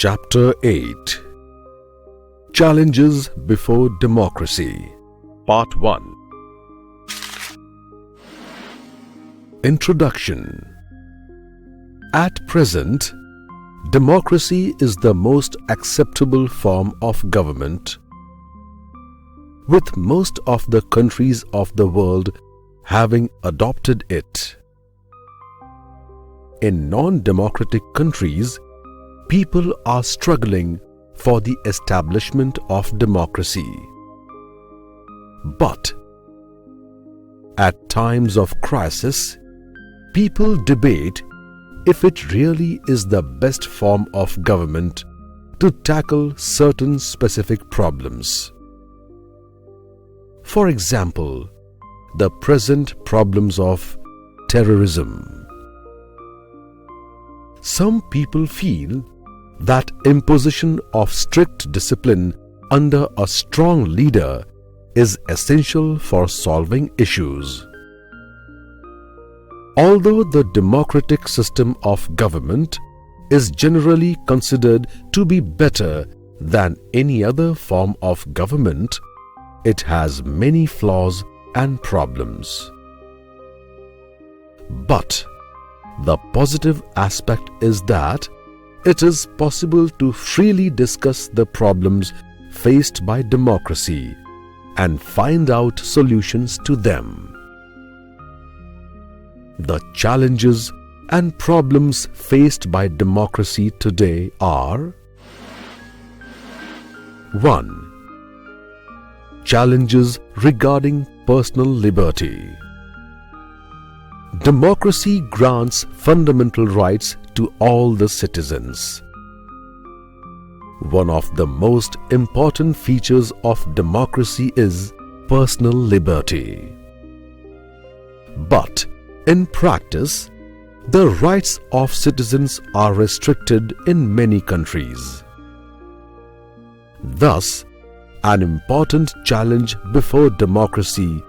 Chapter 8 Challenges Before Democracy Part 1 Introduction. At present, democracy is the most acceptable form of government, with most of the countries of the world having adopted it. In non-democratic countries, people are struggling for the establishment of democracy. But at times of crisis, people debate if it really is the best form of government to tackle certain specific problems. For example, the present problems of terrorism. Some people feel that imposition of strict discipline under a strong leader is essential for solving issues. Although the democratic system of government is generally considered to be better than any other form of government, it has many flaws and problems. But the positive aspect is that it is possible to freely discuss the problems faced by democracy and find out solutions to them. The challenges and problems faced by democracy today are: 1. Challenges regarding personal liberty. Democracy grants fundamental rights to all the citizens. One of the most important features of democracy is personal liberty. But in practice, the rights of citizens are restricted in many countries. Thus, an important challenge before democracy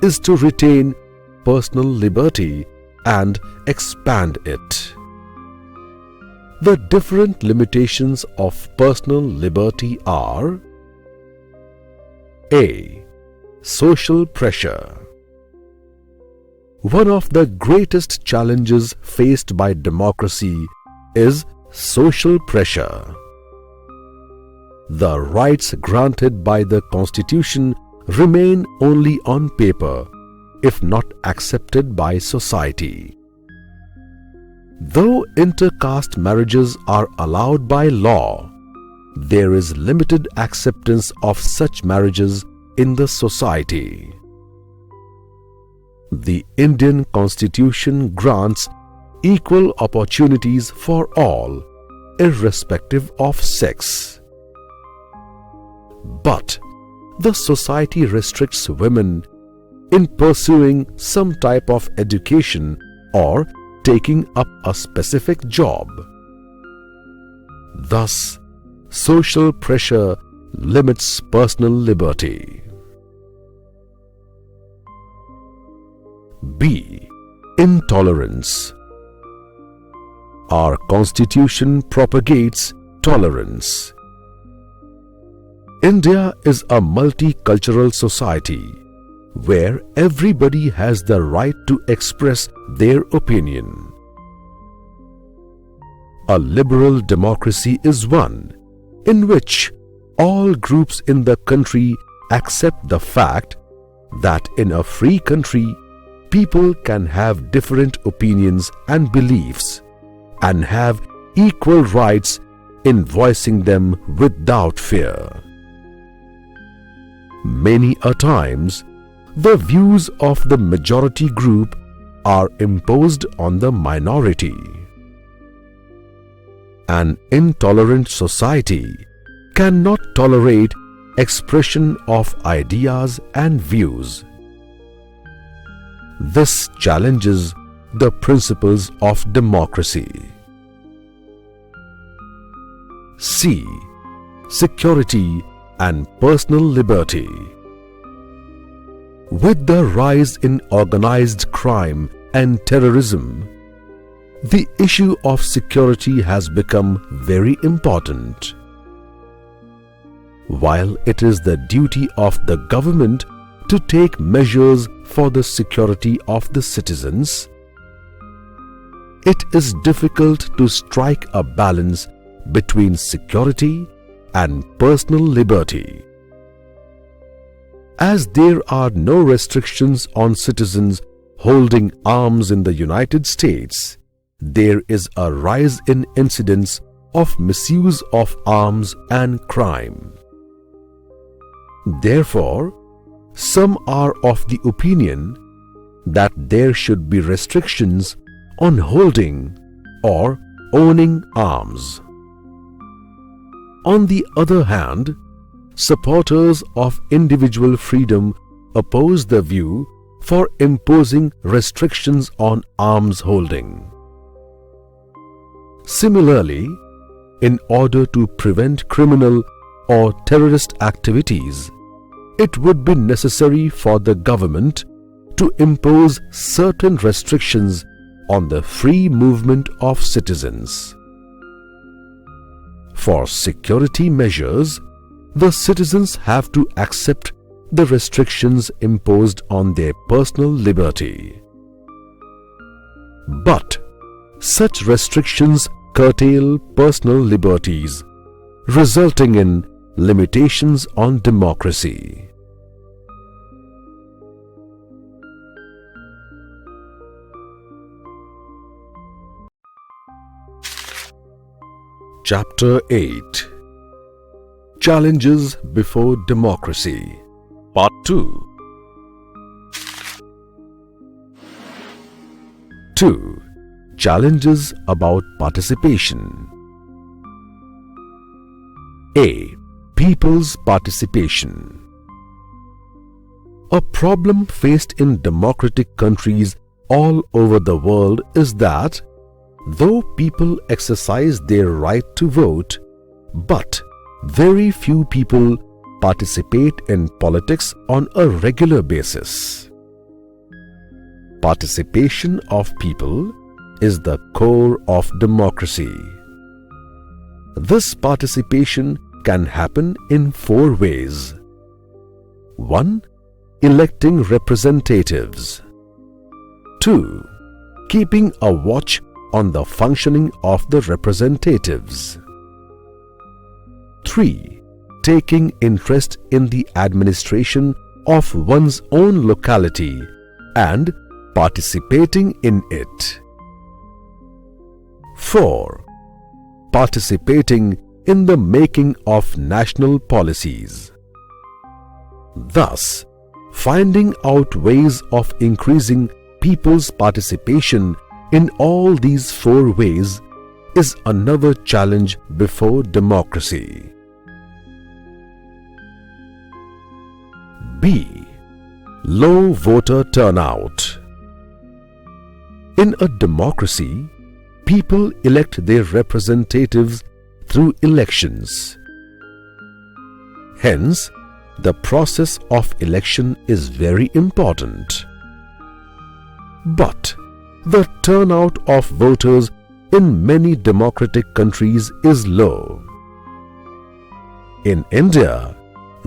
is to retain personal liberty and expand it. The different limitations of personal liberty are: A. Social pressure. One of the greatest challenges faced by democracy is social pressure. The rights granted by the Constitution remain only on paper, if not accepted by society. Though intercaste marriages are allowed by law, there is limited acceptance of such marriages in the society. The Indian Constitution grants equal opportunities for all, irrespective of sex. But the society restricts women in pursuing some type of education or taking up a specific job. Thus, social pressure limits personal liberty. B. Intolerance. Our Constitution propagates tolerance. India is a multicultural society where everybody has the right to express their opinion. A liberal democracy is one in which all groups in the country accept the fact that in a free country, people can have different opinions and beliefs and have equal rights in voicing them without fear. Many a times, the views of the majority group are imposed on the minority. An intolerant society cannot tolerate expression of ideas and views. This challenges the principles of democracy. C. Security and personal liberty. With the rise in organized crime and terrorism, the issue of security has become very important. While it is the duty of the government to take measures for the security of the citizens, it is difficult to strike a balance between security and personal liberty. As there are no restrictions on citizens holding arms in the United States, there is a rise in incidents of misuse of arms and crime. Therefore, some are of the opinion that there should be restrictions on holding or owning arms. On the other hand, supporters of individual freedom oppose the view for imposing restrictions on arms holding. Similarly, in order to prevent criminal or terrorist activities, it would be necessary for the government to impose certain restrictions on the free movement of citizens. For security measures, the citizens have to accept the restrictions imposed on their personal liberty. But such restrictions curtail personal liberties, resulting in limitations on democracy. Chapter 8: Challenges before Democracy, Part 2. 2. Challenges about participation. A. People's participation. A problem faced in democratic countries all over the world is that though people exercise their right to vote, but very few people participate in politics on a regular basis. Participation of people is the core of democracy. This participation can happen in 4 ways. 1. Electing representatives. 2. Keeping a watch on the functioning of the representatives. 3. Taking interest in the administration of one's own locality and participating in it. 4. Participating in the making of national policies. Thus, finding out ways of increasing people's participation in all these 4 ways is another challenge before democracy. B. Low voter turnout. In a democracy, people elect their representatives through elections. Hence, the process of election is very important. But the turnout of voters in many democratic countries is low. In India,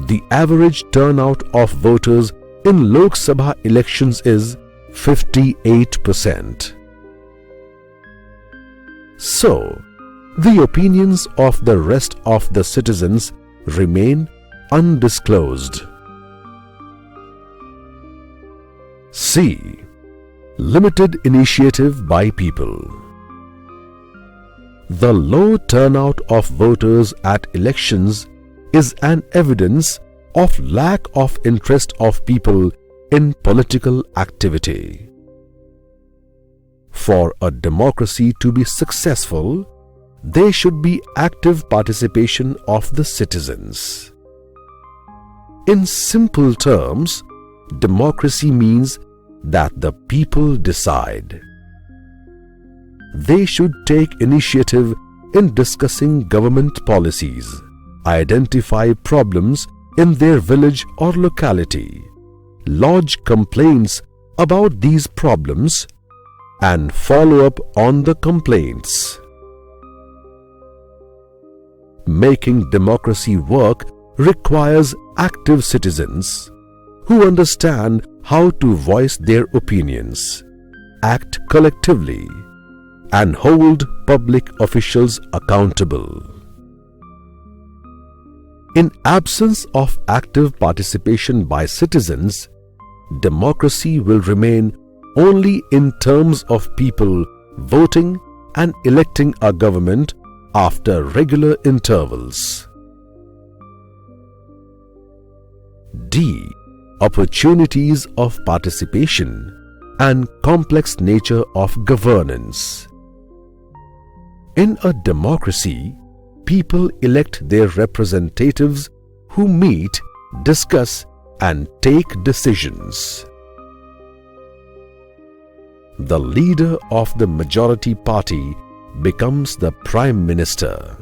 the average turnout of voters in Lok Sabha elections is 58%. So, the opinions of the rest of the citizens remain undisclosed. C. Limited initiative by people. The low turnout of voters at elections is an evidence of lack of interest of people in political activity. For a democracy to be successful, there should be active participation of the citizens. In simple terms, democracy means that the people decide. They should take initiative in discussing government policies, identify problems in their village or locality, lodge complaints about these problems, and follow up on the complaints. Making democracy work requires active citizens who understand how to voice their opinions, act collectively, and hold public officials accountable. In absence of active participation by citizens, democracy will remain only in terms of people voting and electing a government after regular intervals. D. Opportunities of participation and complex nature of governance. In a democracy, people elect their representatives who meet, discuss, and take decisions. The leader of the majority party becomes the Prime Minister.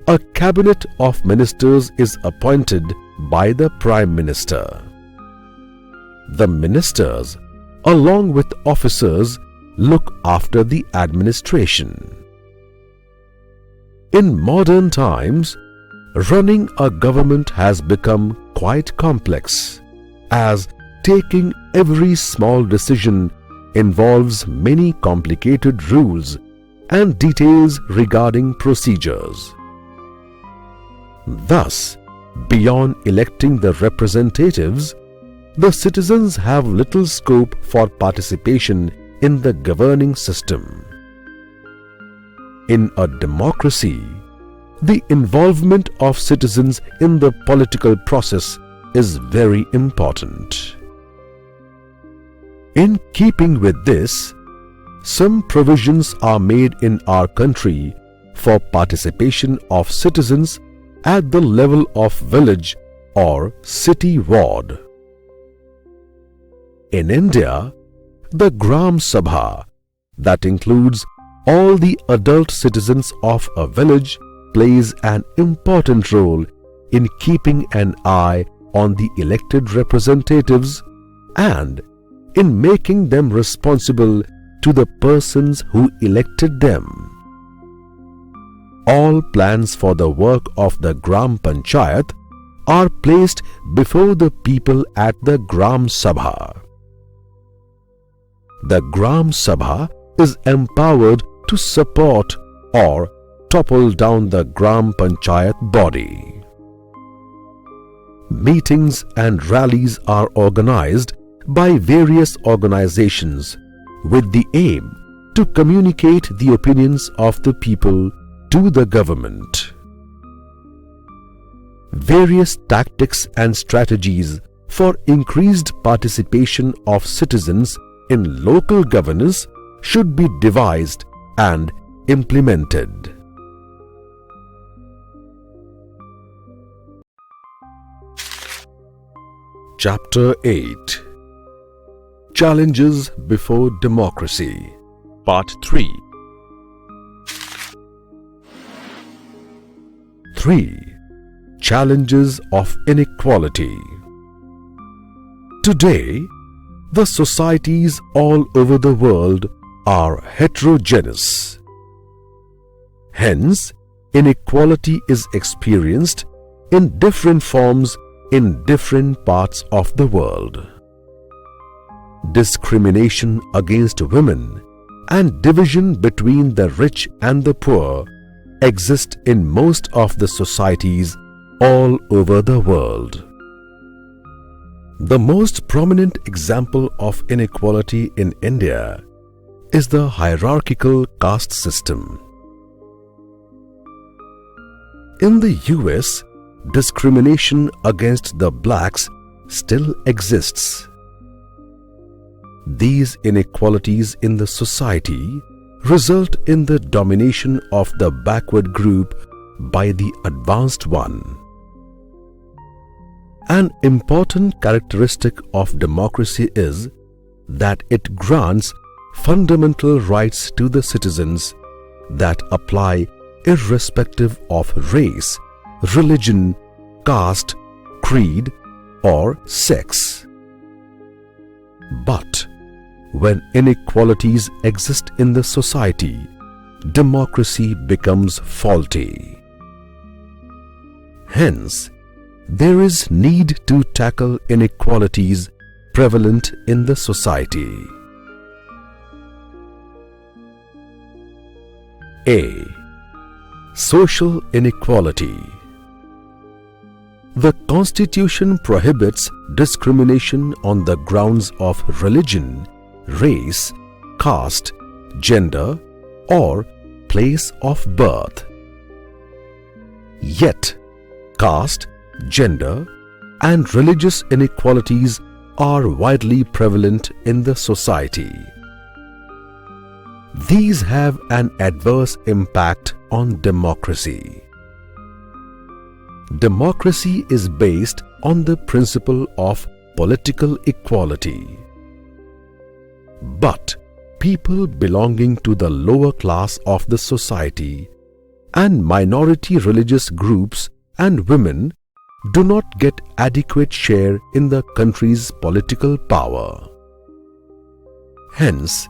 A cabinet of ministers is appointed by the Prime Minister. The ministers, along with officers, look after the administration. In modern times, running a government has become quite complex, as taking every small decision involves many complicated rules and details regarding procedures. Thus, beyond electing the representatives, the citizens have little scope for participation in the governing system. In a democracy, the involvement of citizens in the political process is very important. In keeping with this, some provisions are made in our country for participation of citizens at the level of village or city ward. In India, the Gram Sabha, that includes all the adult citizens of a village, plays an important role in keeping an eye on the elected representatives and in making them responsible to the persons who elected them. All plans for the work of the Gram Panchayat are placed before the people at the Gram Sabha. The Gram Sabha is empowered to support or topple down the Gram Panchayat body. Meetings and rallies are organized by various organizations with the aim to communicate the opinions of the people to the government. Various tactics and strategies for increased participation of citizens in local governance should be devised and implemented. Chapter 8: Challenges before Democracy, Part 3. 3. Challenges of inequality. Today, the societies all over the world are heterogeneous. Hence, inequality is experienced in different forms in different parts of the world. Discrimination against women and division between the rich and the poor exist in most of the societies all over the world. The most prominent example of inequality in India is the hierarchical caste system. In the US, discrimination against the blacks still exists. These inequalities in the society result in the domination of the backward group by the advanced one. An important characteristic of democracy is that it grants fundamental rights to the citizens that apply irrespective of race, religion, caste, creed, or sex. But When inequalities exist in the society, democracy becomes faulty. Hence, there is need to tackle inequalities prevalent in the society. A. Social inequality. The Constitution prohibits discrimination on the grounds of religion, race, caste, gender, or place of birth. Yet, caste, gender, and religious inequalities are widely prevalent in the society. These have an adverse impact on democracy. Democracy is based on the principle of political equality. But people belonging to the lower class of the society and minority religious groups and women do not get adequate share in the country's political power. Hence,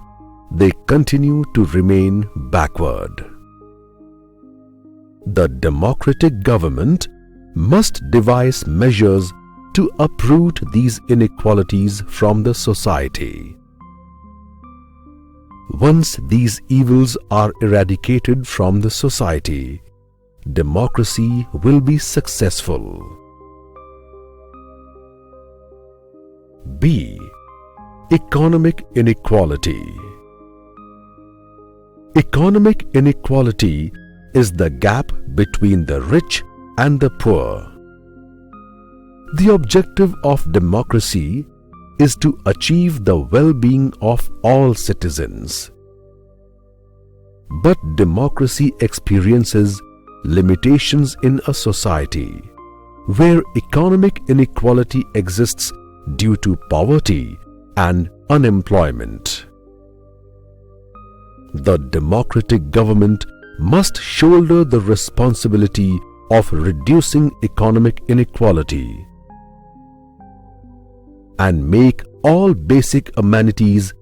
they continue to remain backward. The democratic government must devise measures to uproot these inequalities from the society. Once these evils are eradicated from the society, democracy will be successful. B. Economic inequality. Economic inequality is the gap between the rich and the poor. The objective of democracy is to achieve the well-being of all citizens. But democracy experiences limitations in a society where economic inequality exists due to poverty and unemployment. The democratic government must shoulder the responsibility of reducing economic inequality and make all basic amenities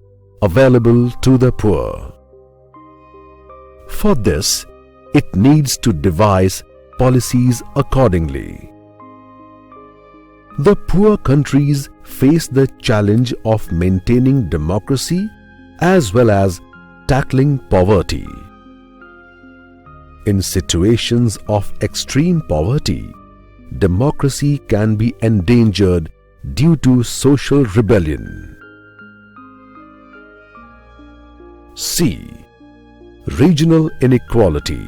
available to the poor. For this, it needs to devise policies accordingly. The poor countries face the challenge of maintaining democracy as well as tackling poverty. In situations of extreme poverty, democracy can be endangered due to social rebellion. C. Regional inequality.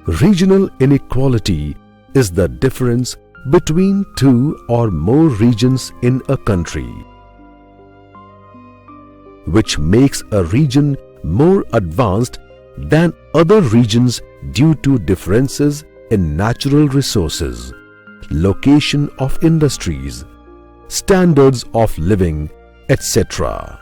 Regional inequality is the difference between two or more regions in a country, which makes a region more advanced than other regions due to differences in natural resources, location of industries, standards of living, etc.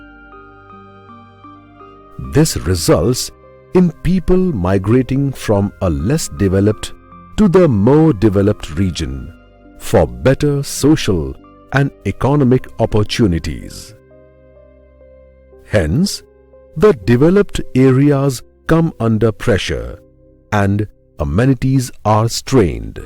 This results in people migrating from a less developed to the more developed region for better social and economic opportunities. Hence, the developed areas come under pressure and amenities are strained.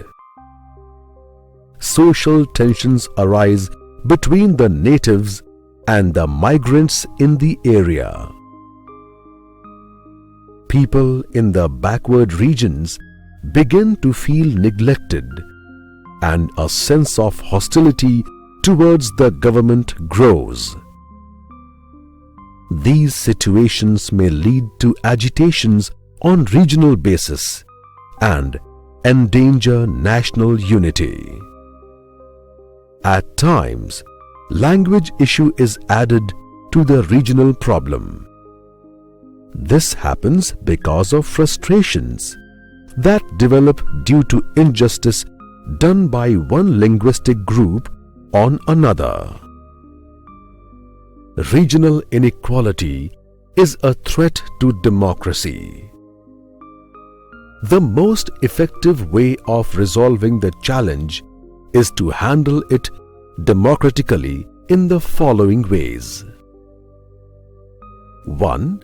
Social tensions arise between the natives and the migrants in the area. People in the backward regions begin to feel neglected, and a sense of hostility towards the government grows. These situations may lead to agitations on regional basis and endanger national unity. At times, language issue is added to the regional problem. This happens because of frustrations that develop due to injustice done by one linguistic group on another. Regional inequality is a threat to democracy. The most effective way of resolving the challenge is to handle it democratically in the following ways. 1.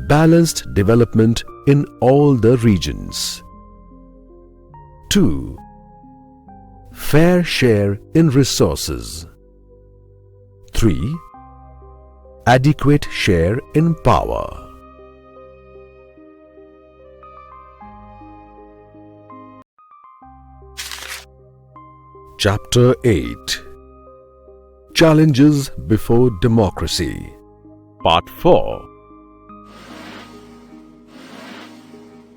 Balanced development in all the regions. 2. Fair share in resources. 3. Adequate share in power. Chapter 8. Challenges before democracy. Part 4.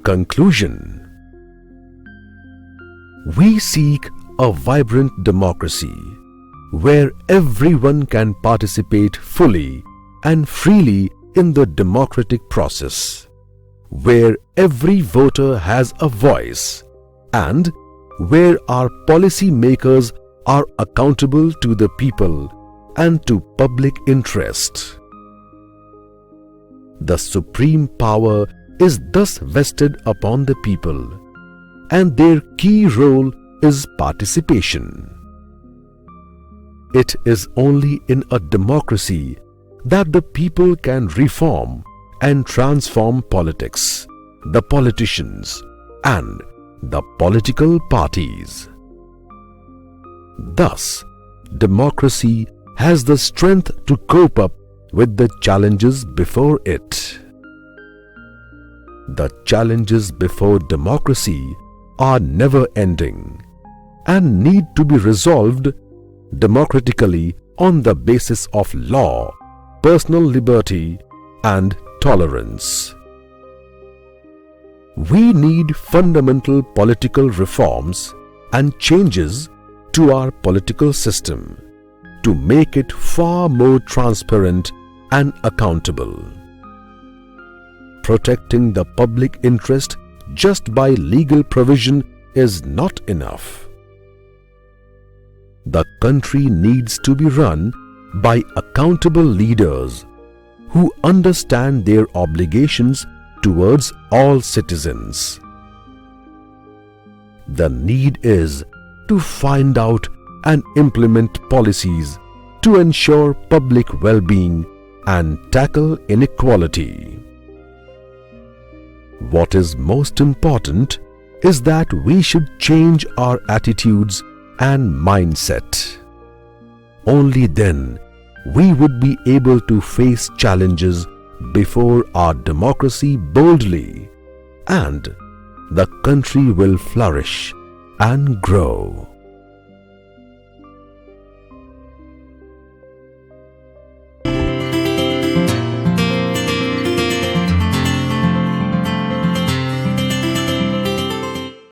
Conclusion. We seek a vibrant democracy where everyone can participate fully and freely in the democratic process, where every voter has a voice, and where our policy makers are accountable to the people and to public interest. The supreme power is thus vested upon the people, and their key role is participation. It is only in a democracy that the people can reform and transform politics, the politicians, and the political parties. Thus, democracy has the strength to cope up with the challenges before it. The challenges before democracy are never-ending and need to be resolved democratically on the basis of law, personal liberty, and tolerance. We need fundamental political reforms and changes to our political system to make it far more transparent and accountable. Protecting the public interest just by legal provision is not enough. The country needs to be run by accountable leaders who understand their obligations towards all citizens. The need is to find out and implement policies to ensure public well-being and tackle inequality. What is most important is that we should change our attitudes and mindset. Only then we would be able to face challenges before our democracy boldly, and the country will flourish and grow.